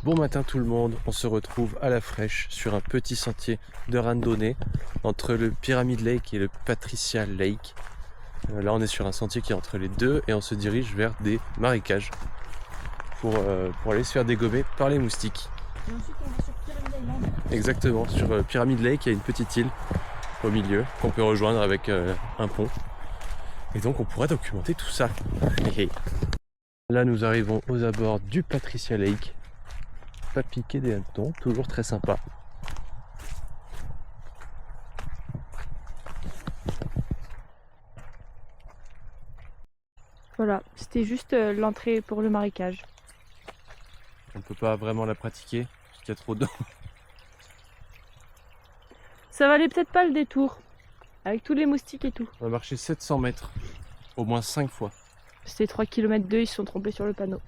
Bon matin tout le monde, on se retrouve à la fraîche sur un petit sentier de randonnée entre le Pyramid Lake et le Patricia Lake. Là on est sur un sentier qui est entre les deux et on se dirige vers des marécages pour aller se faire dégommer par les moustiques. Et ensuite on va sur Pyramid Island. Exactement, sur Pyramid Lake il y a une petite île au milieu qu'on peut rejoindre avec un pont. Et donc on pourra documenter tout ça. Là nous arrivons aux abords du Patricia Lake. Pas piquer des hannetons, toujours très sympa. Voilà, c'était juste l'entrée pour le marécage. On peut pas vraiment la pratiquer parce qu'il y a trop d'eau. Ça valait peut-être pas le détour, avec tous les moustiques et tout. On a marché 700 mètres, au moins 5 fois. C'était 3 km 2, ils se sont trompés sur le panneau.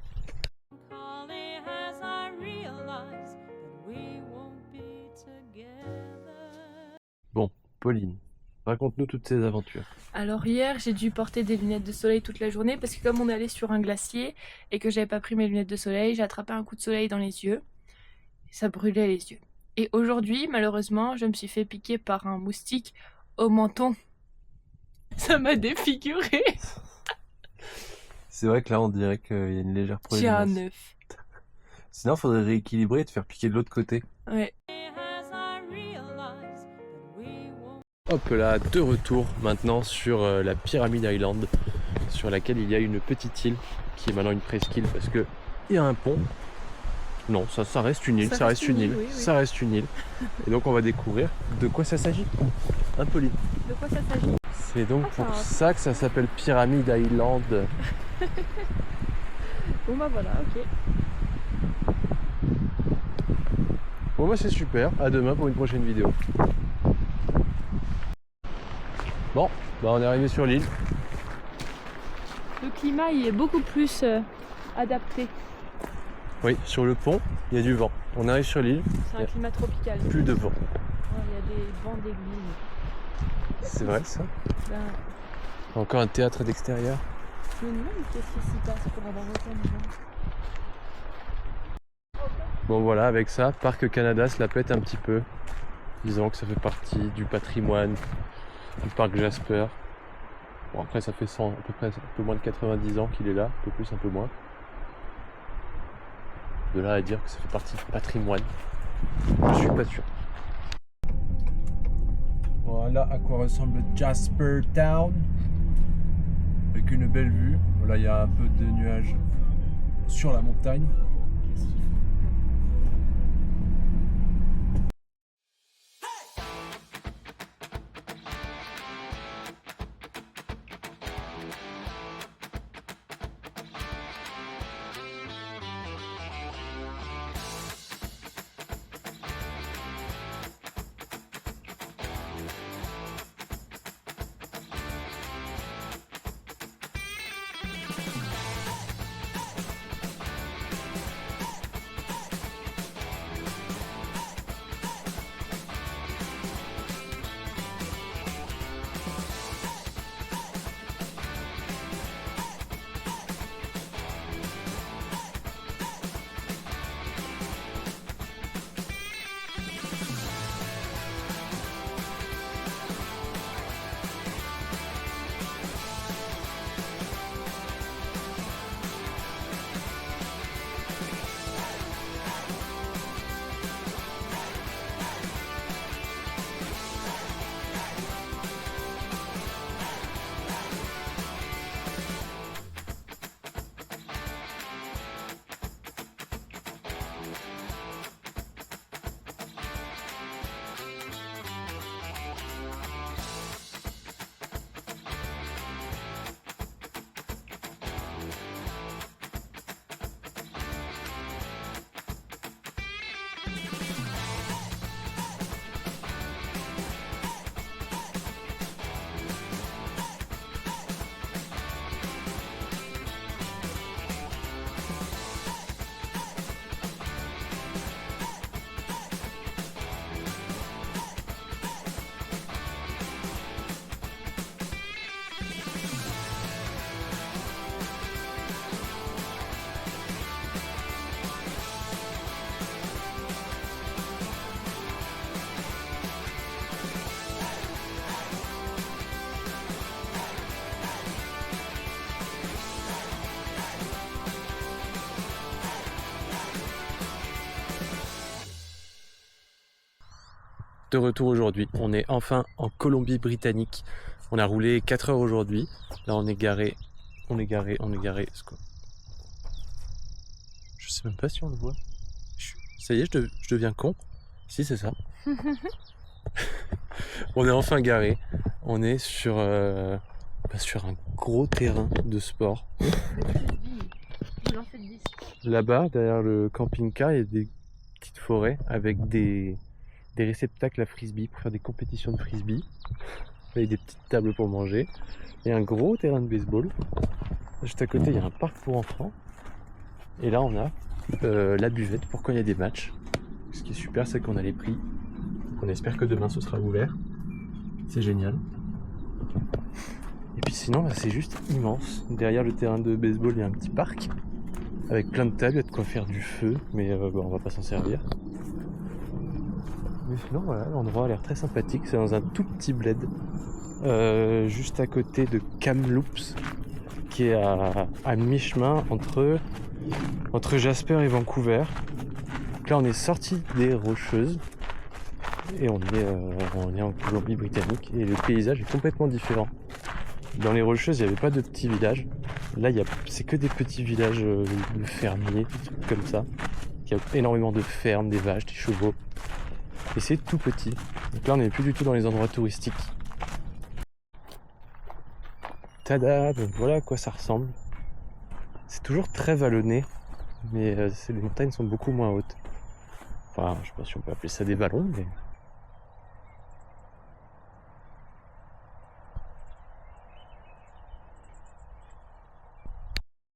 Bon, Pauline, raconte-nous toutes ces aventures. Alors hier, j'ai dû porter des lunettes de soleil toute la journée parce que comme on allait sur un glacier et que j'avais pas pris mes lunettes de soleil, j'ai attrapé un coup de soleil dans les yeux. Et ça brûlait les yeux. Et aujourd'hui, malheureusement, je me suis fait piquer par un moustique au menton. Ça m'a défiguré. C'est vrai que là on dirait qu'il y a une légère J'ai un proéminence. œuf. Sinon il faudrait rééquilibrer et te faire piquer de l'autre côté. Ouais. Hop là, de retour maintenant sur la Pyramid Island, sur laquelle il y a une petite île qui est maintenant une presqu'île parce que il y a un pont. Non, ça reste une île, ça reste une île, oui, oui. ça reste une île. Et donc on va découvrir de quoi ça s'agit. Hein, Pauline? De quoi ça s'agit? C'est donc Ah, pour ça ça que ça s'appelle Pyramid Island. Bon bah voilà, ok. Bon bah c'est super, à demain pour une prochaine vidéo. Bon, bah on est arrivé sur l'île. Le climat il est beaucoup plus adapté. Oui, sur le pont, il y a du vent. On arrive sur l'île, C'est un climat tropical. plus de vent. Il y a des vents d'église. C'est vrai ça? Ben, Encore un théâtre d'extérieur. je me demande qu'est-ce qui s'y passe pour avoir autant de vent. Bon voilà, avec ça, Parc Canada se la pète un petit peu. Disons que ça fait partie du patrimoine du parc Jasper. Bon après ça fait 100, à peu près un peu moins de 90 ans qu'il est là, un peu plus, un peu moins. De là à dire que ça fait partie du patrimoine, je suis pas sûr. Voilà à quoi ressemble Jasper Town. Avec une belle vue. Voilà, il y a un peu de nuages sur la montagne. de retour aujourd'hui. On est enfin en Colombie-Britannique. On a roulé 4 heures aujourd'hui. Là on est garé. C'est quoi? Je sais même pas si on le voit. Ça y est, je deviens con. Si, c'est ça. On est enfin garé. On est sur un gros terrain de sport. Là-bas, derrière le camping-car, il y a des petites forêts avec des réceptacles à frisbee pour faire des compétitions de frisbee. Avec des petites tables pour manger. Et un gros terrain de baseball. Juste à côté, il y a un parc pour enfants. Et là, on a la buvette pour quand il y a des matchs. Ce qui est super, c'est qu'on a les prix. On espère que demain ce sera ouvert. C'est génial. Et puis sinon, bah, c'est juste immense. Derrière le terrain de baseball, il y a un petit parc avec plein de tables, il y a de quoi faire du feu, mais on va pas s'en servir. Mais sinon, voilà, l'endroit a l'air très sympathique. C'est dans un tout petit bled, juste à côté de Kamloops, qui est à mi-chemin entre Jasper et Vancouver. Donc là, on est sorti des Rocheuses et on est en Colombie-Britannique et le paysage est complètement différent. Dans les Rocheuses, il n'y avait pas de petits villages. Là, c'est que des petits villages de fermiers, des trucs comme ça. Il y a énormément de fermes, des vaches, des chevaux. Et c'est tout petit. Donc là, on n'est plus du tout dans les endroits touristiques. Tada! Donc voilà à quoi ça ressemble. C'est toujours très vallonné, mais les montagnes sont beaucoup moins hautes. Enfin, je sais pas si on peut appeler ça des vallons, mais